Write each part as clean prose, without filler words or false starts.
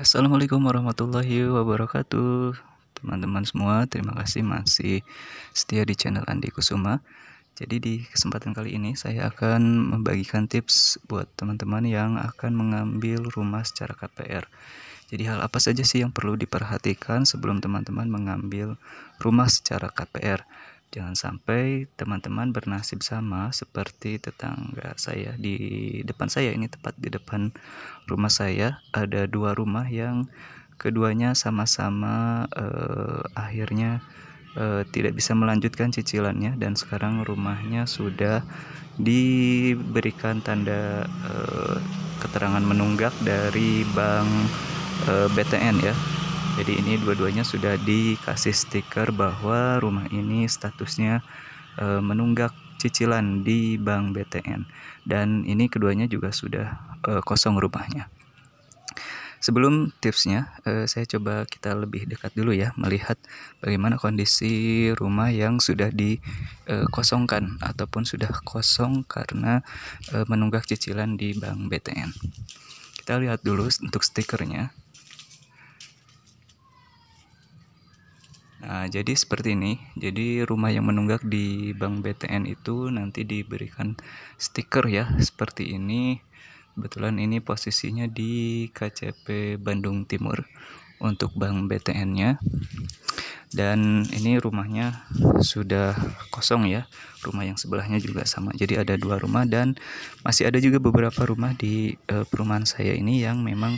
Assalamualaikum warahmatullahi wabarakatuh. Teman-teman semua, terima kasih masih setia di channel Andi Kusuma. Jadi di kesempatan kali ini saya akan membagikan tips buat teman-teman yang akan mengambil rumah secara KPR. Jadi hal apa saja sih yang perlu diperhatikan sebelum teman-teman mengambil rumah secara KPR? Jangan sampai teman-teman bernasib sama seperti tetangga saya di depan saya. Ini tepat di depan rumah saya ada dua rumah yang keduanya sama-sama akhirnya tidak bisa melanjutkan cicilannya, dan sekarang rumahnya sudah diberikan tanda keterangan menunggak dari bank BTN ya. Jadi ini dua-duanya sudah dikasih stiker bahwa rumah ini statusnya menunggak cicilan di bank BTN, dan ini keduanya juga sudah kosong rumahnya. Sebelum tipsnya, saya coba kita lebih dekat dulu ya, melihat bagaimana kondisi rumah yang sudah dikosongkan ataupun sudah kosong karena menunggak cicilan di bank BTN. Kita lihat dulu untuk stikernya. Nah, jadi seperti ini. Jadi rumah yang menunggak di bank BTN itu nanti diberikan stiker ya, seperti ini. Kebetulan ini posisinya di KCP Bandung Timur untuk bank BTN-nya. Dan ini rumahnya sudah kosong ya. Rumah yang sebelahnya juga sama. Jadi ada dua rumah, dan masih ada juga beberapa rumah di perumahan saya ini yang memang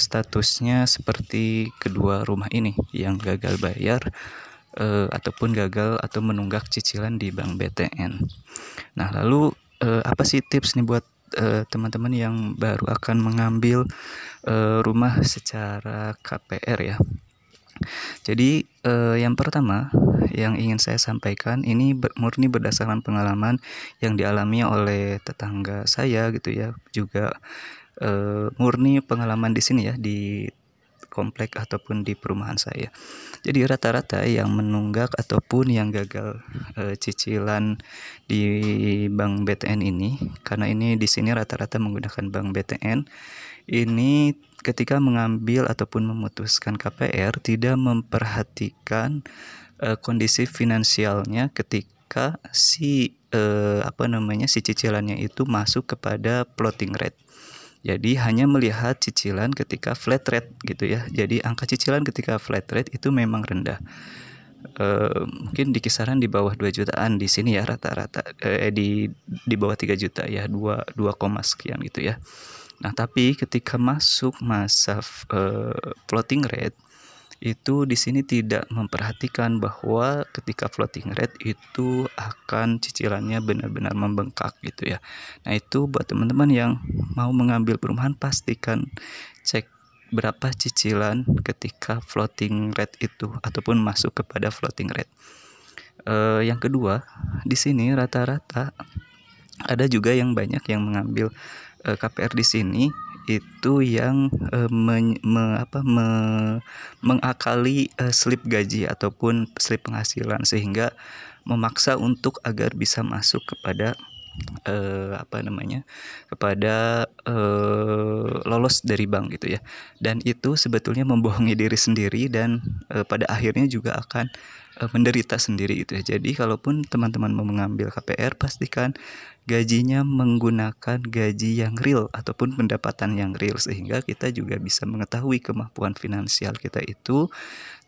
statusnya seperti kedua rumah ini yang gagal bayar ataupun gagal atau menunggak cicilan di bank BTN. Nah, lalu apa sih tips nih buat teman-teman yang baru akan mengambil rumah secara KPR ya? Jadi yang pertama yang ingin saya sampaikan ini murni berdasarkan pengalaman yang dialami oleh tetangga saya gitu ya, juga murni pengalaman di sini ya, di komplek ataupun di perumahan saya. Jadi rata-rata yang menunggak ataupun yang gagal cicilan di bank BTN ini, karena ini di sini rata-rata menggunakan bank BTN, ini ketika mengambil ataupun memutuskan KPR tidak memperhatikan kondisi finansialnya ketika si cicilannya itu masuk kepada floating rate. Jadi hanya melihat cicilan ketika flat rate gitu ya. Jadi angka cicilan ketika flat rate itu memang rendah. Mungkin di kisaran di bawah 2 jutaan di sini ya rata-rata, di bawah 3 juta ya, 2 sekian gitu ya. Nah, tapi ketika masuk masa floating rate itu di sini tidak memperhatikan bahwa ketika floating rate itu akan cicilannya benar-benar membengkak gitu ya. Nah, itu buat teman-teman yang mau mengambil perumahan, pastikan cek berapa cicilan ketika floating rate itu ataupun masuk kepada floating rate. Yang kedua, di sini rata-rata ada juga yang banyak yang mengambil KPR di sini itu yang mengakali slip gaji ataupun slip penghasilan, sehingga memaksa untuk agar bisa masuk kepada lolos dari bank gitu ya. Dan itu sebetulnya membohongi diri sendiri, dan pada akhirnya juga akan menderita sendiri gitu ya. Jadi kalaupun teman-teman mau mengambil KPR, pastikan gajinya menggunakan gaji yang real ataupun pendapatan yang real, sehingga kita juga bisa mengetahui kemampuan finansial kita itu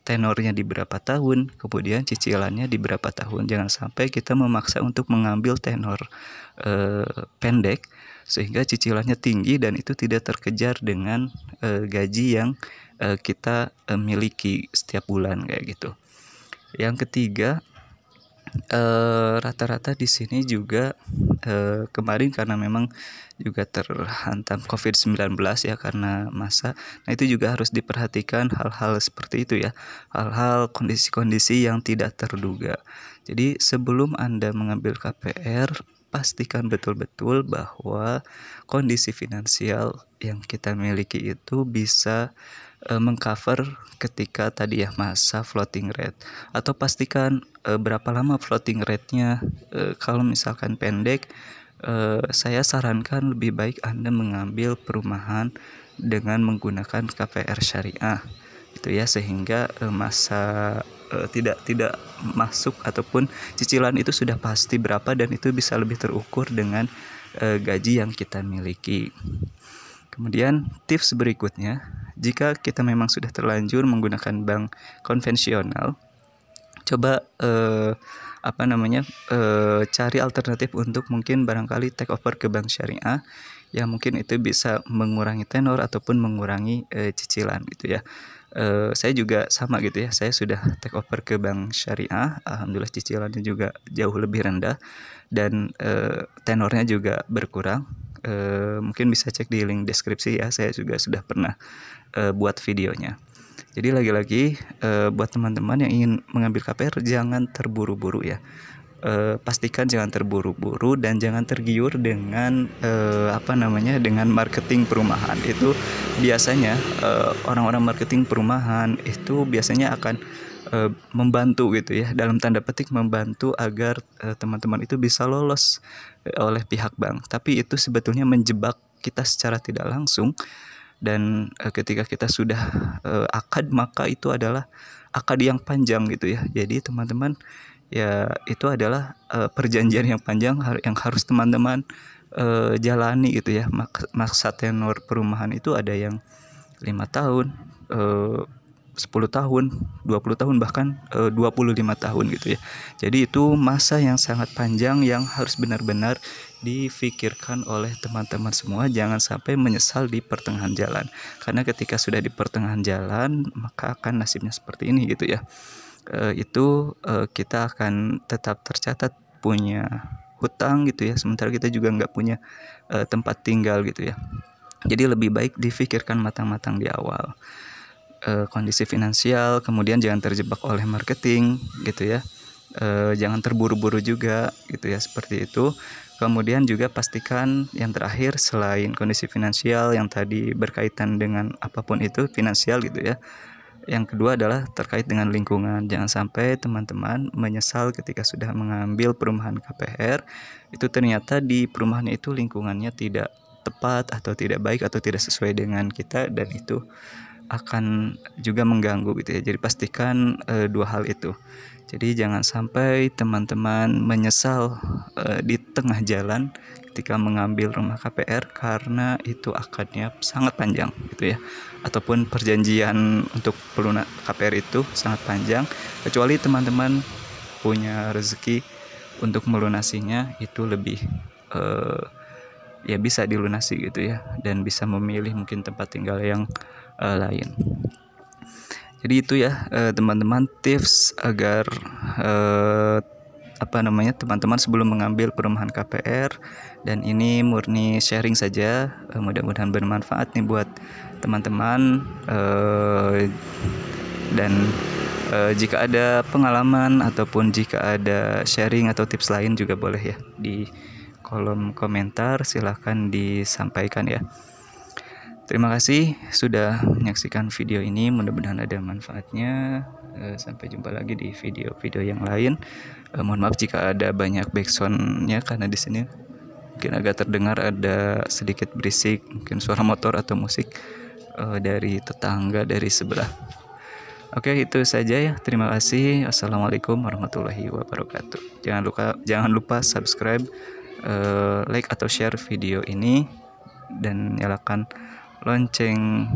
tenornya di berapa tahun, kemudian cicilannya di berapa tahun. Jangan sampai kita memaksa untuk mengambil tenor pendek sehingga cicilannya tinggi dan itu tidak terkejar dengan gaji yang kita miliki setiap bulan kayak gitu. Yang ketiga, rata-rata di sini juga kemarin karena memang juga terhantam COVID-19 ya, karena masa. Nah, itu juga harus diperhatikan hal-hal seperti itu ya, hal-hal kondisi-kondisi yang tidak terduga. Jadi sebelum Anda mengambil KPR, pastikan betul-betul bahwa kondisi finansial yang kita miliki itu bisa mengcover ketika tadi ya masa floating rate, atau pastikan berapa lama floating rate-nya. Kalau misalkan pendek, saya sarankan lebih baik Anda mengambil perumahan dengan menggunakan KPR syariah gitu ya, sehingga masa tidak masuk ataupun cicilan itu sudah pasti berapa dan itu bisa lebih terukur dengan gaji yang kita miliki. Kemudian tips berikutnya, jika kita memang sudah terlanjur menggunakan bank konvensional, coba cari alternatif untuk mungkin barangkali take over ke bank syariah yang mungkin itu bisa mengurangi tenor ataupun mengurangi cicilan gitu ya. Saya juga sama gitu ya, saya sudah take over ke bank syariah, alhamdulillah cicilannya juga jauh lebih rendah dan tenornya juga berkurang. Mungkin bisa cek di link deskripsi ya, saya juga sudah pernah buat videonya. Jadi lagi-lagi buat teman-teman yang ingin mengambil KPR jangan terburu-buru ya. Pastikan jangan terburu-buru dan jangan tergiur dengan dengan marketing perumahan. Itu biasanya orang-orang marketing perumahan itu biasanya akan membantu gitu ya, dalam tanda petik membantu agar teman-teman itu bisa lolos oleh pihak bank. Tapi itu sebetulnya menjebak kita secara tidak langsung. Dan ketika kita sudah akad, maka itu adalah akad yang panjang gitu ya. Jadi teman-teman ya, itu adalah perjanjian yang panjang yang harus teman-teman jalani gitu ya. Masa tenor perumahan itu ada yang 5 tahun, 10 tahun, 20 tahun, bahkan 25 tahun gitu ya. Jadi itu masa yang sangat panjang yang harus benar-benar difikirkan oleh teman-teman semua. Jangan sampai menyesal di pertengahan jalan, karena ketika sudah di pertengahan jalan maka akan nasibnya seperti ini gitu ya. Kita akan tetap tercatat punya hutang gitu ya, sementara kita juga nggak punya tempat tinggal gitu ya. Jadi lebih baik difikirkan matang-matang di awal. Kondisi finansial, kemudian jangan terjebak oleh marketing gitu ya. Jangan terburu-buru juga gitu ya, seperti itu. Kemudian juga pastikan yang terakhir, selain kondisi finansial yang tadi berkaitan dengan apapun itu finansial gitu ya, yang kedua adalah terkait dengan lingkungan. Jangan sampai teman-teman menyesal ketika sudah mengambil perumahan KPR, itu ternyata di perumahan itu lingkungannya tidak tepat atau tidak baik atau tidak sesuai dengan kita, dan itu akan juga mengganggu gitu ya. Jadi pastikan dua hal itu. Jadi jangan sampai teman-teman menyesal di tengah jalan ketika mengambil rumah KPR, karena itu akadnya sangat panjang gitu ya. Ataupun perjanjian untuk pelunas KPR itu sangat panjang, kecuali teman-teman punya rezeki untuk melunasinya, itu lebih ya bisa dilunasi gitu ya, dan bisa memilih mungkin tempat tinggal yang lain. Jadi itu ya teman-teman, tips agar teman-teman sebelum mengambil perumahan KPR. Dan ini murni sharing saja, mudah-mudahan bermanfaat nih buat teman-teman. Dan jika ada pengalaman ataupun jika ada sharing atau tips lain juga boleh ya di kolom komentar, silahkan disampaikan ya. Terima kasih sudah menyaksikan video ini, mudah-mudahan ada manfaatnya. Sampai jumpa lagi di video-video yang lain. Mohon maaf jika ada banyak backsoundnya, karena di sini mungkin agak terdengar ada sedikit berisik, mungkin suara motor atau musik dari tetangga dari sebelah. Oke, itu saja ya. Terima kasih. Assalamualaikum warahmatullahi wabarakatuh. Jangan lupa subscribe, like atau share video ini, dan nyalakan lonceng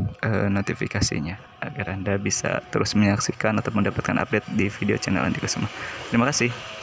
notifikasinya agar Anda bisa terus menyaksikan atau mendapatkan update di video channel Andi Kusuma. Terima kasih.